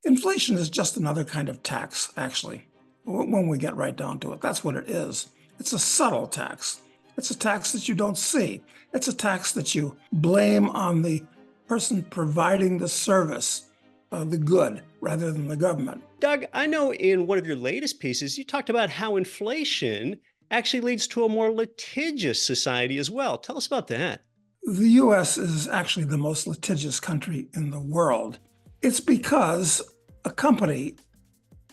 Inflation is just another kind of tax, actually, when we get right down to it. That's what it is. It's a subtle tax. It's a tax that you don't see. It's a tax that you blame on the person providing the service, the good, rather than the government. Doug, I know in one of your latest pieces, you talked about how inflation actually leads to a more litigious society as well. Tell us about that. The US is actually the most litigious country in the world. It's because a company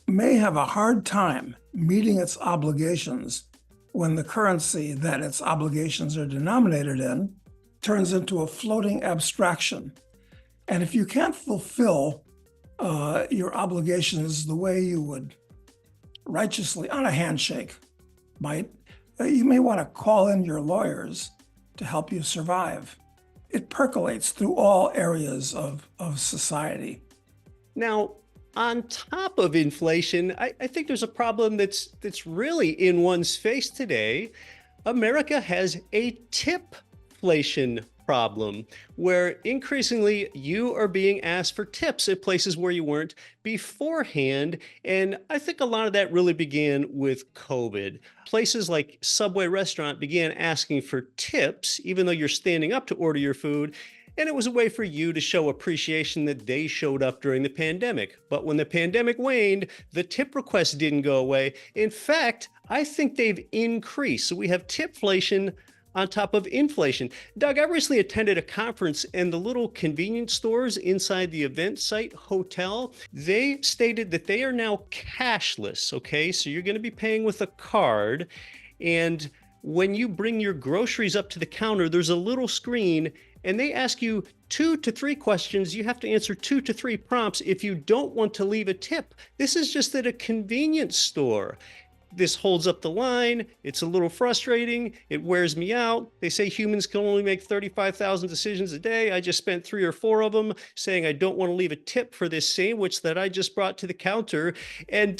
may have a hard time meeting its obligations when the currency that its obligations are denominated in turns into a floating abstraction. And if you can't fulfill your obligations the way you would righteously on a handshake might, you may want to call in your lawyers to help you survive. It percolates through all areas of society. Now, on top of inflation, I think there's a problem that's really in one's face today. America has a tipflation problem where increasingly you are being asked for tips at places where you weren't beforehand. And I think a lot of that really began with COVID. Places like Subway restaurant began asking for tips, even though you're standing up to order your food. And it was a way for you to show appreciation that they showed up during the pandemic. But when the pandemic waned, the tip requests didn't go away. In fact, I think they've increased. So we have tipflation on top of inflation. Doug, I recently attended a conference, and the little convenience stores inside the event site hotel, they stated that they are now cashless. Okay, so you're going to be paying with a card. And when you bring your groceries up to the counter, there's a little screen and they ask you 2 to 3 questions. You have to answer 2 to 3 prompts if you don't want to leave a tip. This is just at a convenience store. This holds up the line. It's a little frustrating. It wears me out. They say humans can only make 35,000 decisions a day. I just spent 3 or 4 of them saying I don't want to leave a tip for this sandwich that I just brought to the counter. And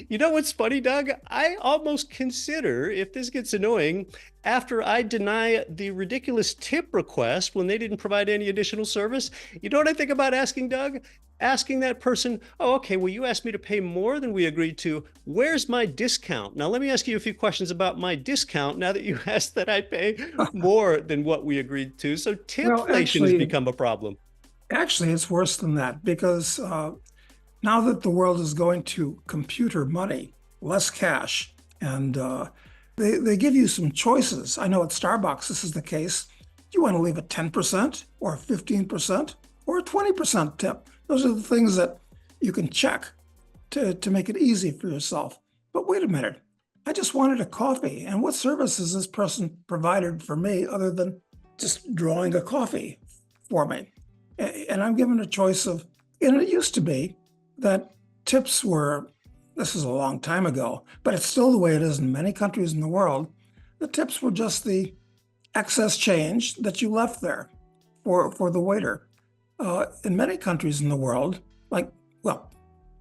you know what's funny, Doug? I almost consider, if this gets annoying, after I deny the ridiculous tip request when they didn't provide any additional service, you know what I think about asking, Doug? Asking that person, oh, okay, well, you asked me to pay more than we agreed to. Where's my discount? Now, let me ask you a few questions about my discount now that you asked that I pay more than what we agreed to. So Well, tipflation has become a problem. actually, it's worse than that because now that the world is going to computer money, less cash, and they give you some choices. I know at Starbucks, this is the case. You want to leave a 10% or a 15% or a 20% tip. Those are the things that you can check to make it easy for yourself. But wait a minute, I just wanted a coffee. And what service has this person provided for me other than just drawing a coffee for me? And I'm given a choice of, and it used to be that tips were, this is a long time ago, but it's still the way it is in many countries in the world. The tips were just the excess change that you left there for the waiter. In many countries in the world, like, well,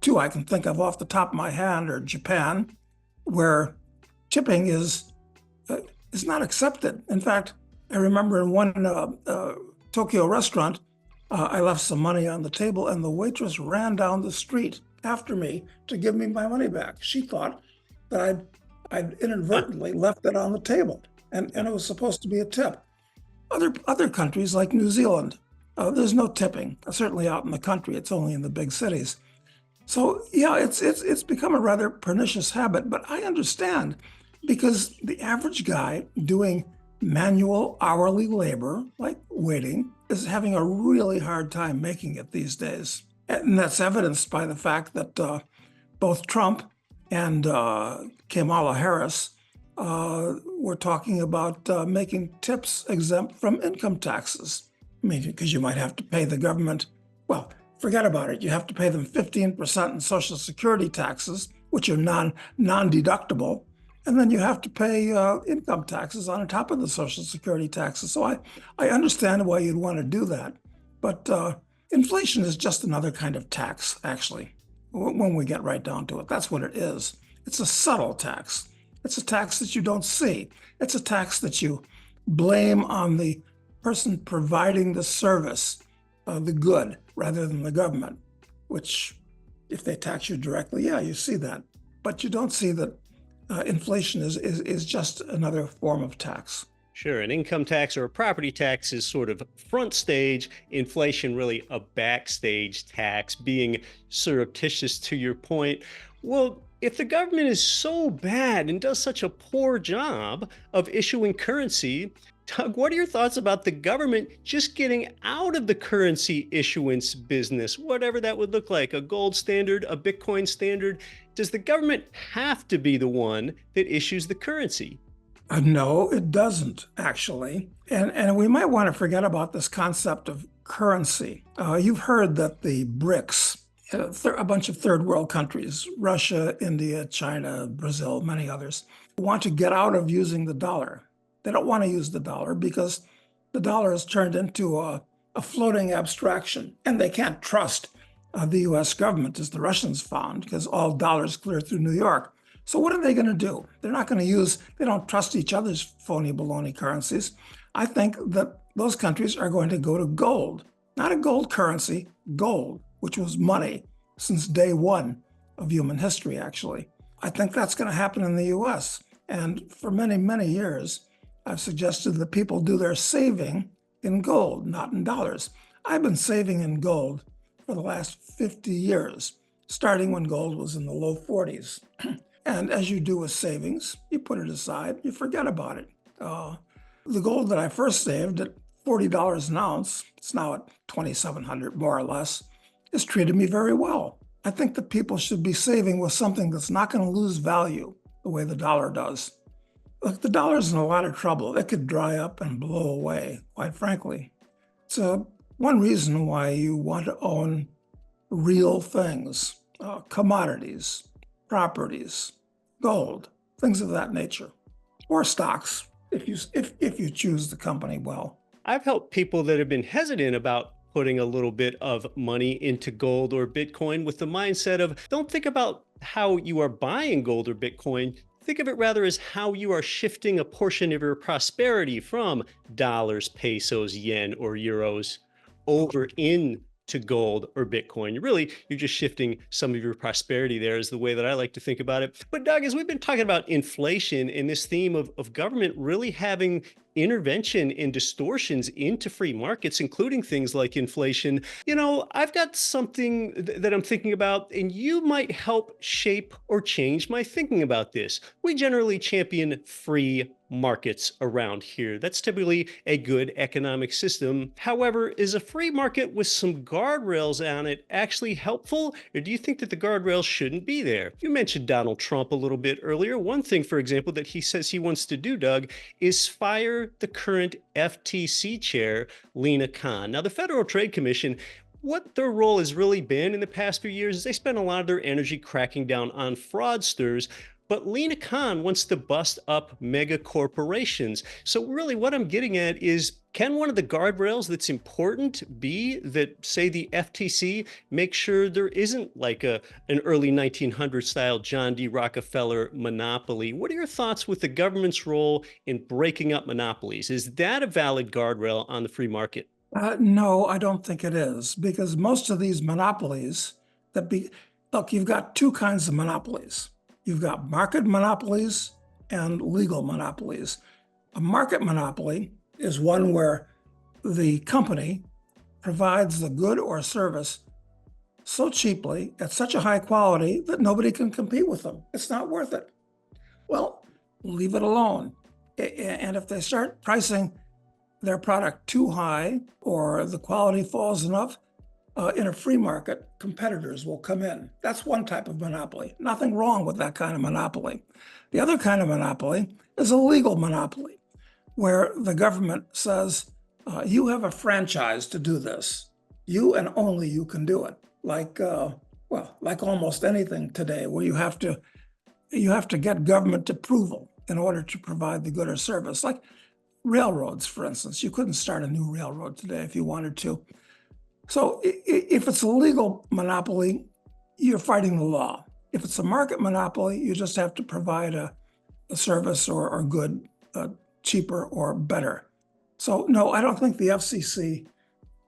2 I can think of off the top of my hand are Japan, where tipping is not accepted. In fact, I remember in one Tokyo restaurant, I left some money on the table and the waitress ran down the street after me to give me my money back. She thought that I'd inadvertently left it on the table and it was supposed to be a tip. Other countries like New Zealand, there's no tipping, certainly out in the country. It's only in the big cities. So yeah, it's become a rather pernicious habit, but I understand because the average guy doing manual hourly labor, like waiting, is having a really hard time making it these days. And that's evidenced by the fact that both Trump and Kamala Harris were talking about making tips exempt from income taxes. I mean, because you might have to pay the government, well, forget about it. You have to pay them 15% in Social Security taxes, which are non-deductible. And then you have to pay income taxes on top of the Social Security taxes. So I understand why you'd want to do that. But inflation is just another kind of tax, actually, when we get right down to it. That's what it is. It's a subtle tax. It's a tax that you don't see. It's a tax that you blame on the person providing the service, the good, rather than the government. which if they tax you directly, yeah, you see that. But you don't see that inflation is just another form of tax. Sure, an income tax or a property tax is sort of front stage, inflation really a backstage tax, being surreptitious to your point. Well, if the government is so bad and does such a poor job of issuing currency, Doug, what are your thoughts about the government just getting out of the currency issuance business, whatever that would look like, a gold standard, a Bitcoin standard? Does the government have to be the one that issues the currency? No, it doesn't actually. And we might want to forget about this concept of currency. You've heard that the BRICS, a bunch of third world countries, Russia, India, China, Brazil, many others, want to get out of using the dollar. They don't want to use the dollar because the dollar has turned into a floating abstraction, and they can't trust the US government, as the Russians found, because all dollars clear through New York. So what are they going to do? They're not going to use, they don't trust each other's phony baloney currencies. I think that those countries are going to go to gold, not a gold currency, gold, which was money since day one of human history, actually. I think that's going to happen in the US. And for many, many years, I've suggested that people do their saving in gold, not in dollars. I've been saving in gold for the last 50 years, starting when gold was in the low 40s. And as you do with savings, you put it aside, you forget about it. The gold that I first saved at $40 an ounce, it's now at 2,700 more or less, has treated me very well. I think that people should be saving with something that's not going to lose value the way the dollar does. Look, the dollar's in a lot of trouble. It could dry up and blow away, quite frankly. It's one reason why you want to own real things, commodities, properties, gold, things of that nature, or stocks if you choose the company well. I've helped people that have been hesitant about putting a little bit of money into gold or Bitcoin with the mindset of don't think about how you are buying gold or Bitcoin. Think of it rather as how you are shifting a portion of your prosperity from dollars, pesos, yen, or euros over into gold or Bitcoin. Really, you're just shifting some of your prosperity there, is the way that I like to think about it. But Doug, as we've been talking about inflation and this theme of government really having intervention and distortions into free markets, including things like inflation, I've got something that I'm thinking about, and you might help shape or change my thinking about this. We generally champion free markets around here. That's typically a good economic system. However, is a free market with some guardrails on it actually helpful, or do you think that the guardrails shouldn't be there? You mentioned Donald Trump a little bit earlier. One thing, for example, that he says he wants to do, Doug, is fire the current FTC chair, Lena Khan. Now, the Federal Trade Commission, what their role has really been in the past few years is they spend a lot of their energy cracking down on fraudsters. But Lena Khan wants to bust up mega corporations. So really what I'm getting at is, can one of the guardrails that's important be that, say, the FTC make sure there isn't like an early 1900s style John D. Rockefeller monopoly? What are your thoughts with the government's role in breaking up monopolies? Is that a valid guardrail on the free market? No, I don't think it is, because most of these monopolies look, you've got two kinds of monopolies. You've got market monopolies and legal monopolies. A market monopoly is one where the company provides the good or service so cheaply at such a high quality that nobody can compete with them. It's not worth it. Well, leave it alone. And if they start pricing their product too high or the quality falls enough, in a free market, competitors will come in. That's one type of monopoly. Nothing wrong with that kind of monopoly. The other kind of monopoly is a legal monopoly, where the government says, you have a franchise to do this. You and only you can do it. Like almost anything today, where you have to get government approval in order to provide the good or service. Like railroads, for instance. You couldn't start a new railroad today if you wanted to. So if it's a legal monopoly, you're fighting the law. If it's a market monopoly, you just have to provide a service or good cheaper or better. So no, I don't think the FCC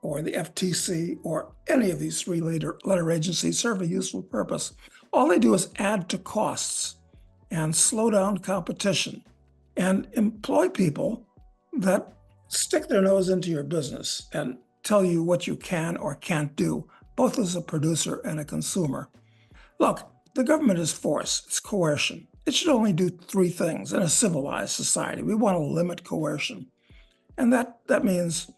or the FTC or any of these three-letter agencies serve a useful purpose. All they do is add to costs and slow down competition and employ people that stick their nose into your business and tell you what you can or can't do, both as a producer and a consumer. Look, the government is force, it's coercion. It should only do three things in a civilized society. We want to limit coercion. And that means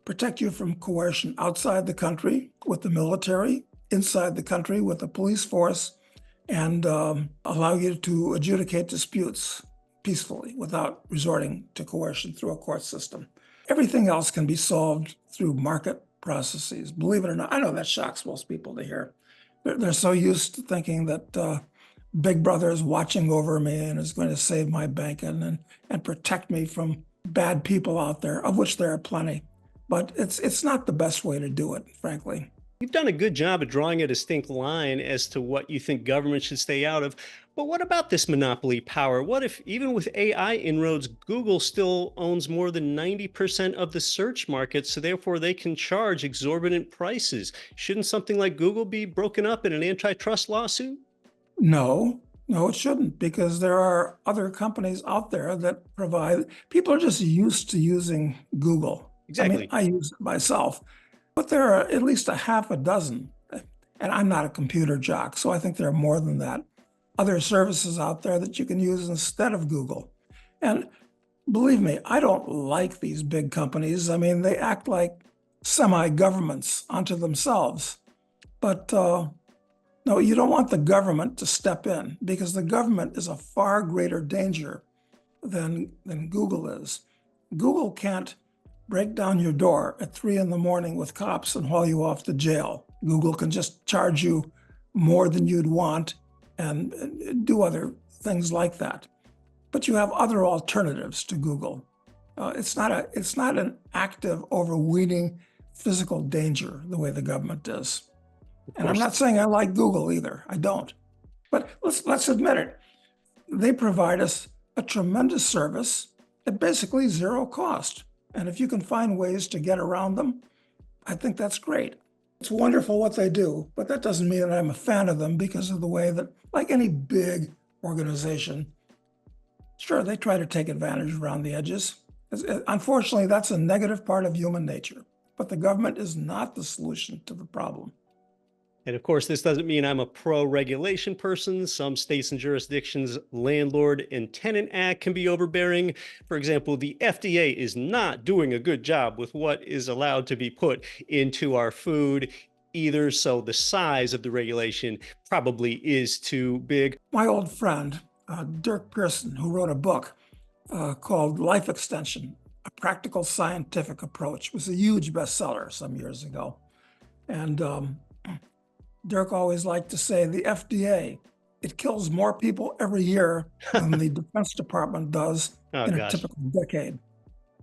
protect you from coercion outside the country with the military, inside the country with the police force, and allow you to adjudicate disputes peacefully without resorting to coercion through a court system. Everything else can be solved through market processes. Believe it or not, I know that shocks most people to hear. They're so used to thinking that Big Brother is watching over me and is going to save my banking and protect me from bad people out there, of which there are plenty. But it's not the best way to do it, frankly. You've done a good job of drawing a distinct line as to what you think government should stay out of. But what about this monopoly power? What if, even with AI inroads, Google still owns more than 90% of the search market, so therefore they can charge exorbitant prices? Shouldn't something like Google be broken up in an antitrust lawsuit? No, no, it shouldn't, because there are other companies out there that provide, people are just used to using Google. I mean, Exactly. I use it myself, but there are at least a half a dozen, and I'm not a computer jock, so I think there are more than that, other services out there that you can use instead of Google. And believe me, I don't like these big companies. I mean, they act like semi-governments unto themselves. But no, you don't want the government to step in, because the government is a far greater danger than Google is. Google can't break down your door at 3 a.m. with cops and haul you off to jail. Google can just charge you more than you'd want and do other things like that. But you have other alternatives to Google. It's not an active, overweening physical danger the way the government is. Of And I'm course. not saying I like Google either. I don't. But let's admit it. They provide us a tremendous service at basically zero cost. And if you can find ways to get around them, I think that's great. It's wonderful what they do, but that doesn't mean that I'm a fan of them because of the way that, like any big organization, sure, they try to take advantage around the edges. Unfortunately, that's a negative part of human nature. But the government is not the solution to the problem. And of course, this doesn't mean I'm a pro regulation person. Some states and jurisdictions' landlord and tenant act can be overbearing. For example, the FDA is not doing a good job with what is allowed to be put into our food either. So the size of the regulation probably is too big. My old friend, Dirk Pearson, who wrote a book called Life Extension, A Practical Scientific Approach, was a huge bestseller some years ago. And Dirk always liked to say the FDA, it kills more people every year than the Defense Department does Oh, in a gosh. typical decade.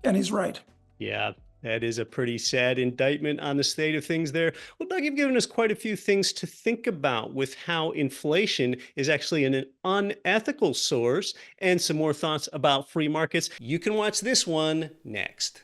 And he's right. Yeah, that is a pretty sad indictment on the state of things there. Well, Doug, you've given us quite a few things to think about with how inflation is actually an unethical source, and some more thoughts about free markets. You can watch this one next.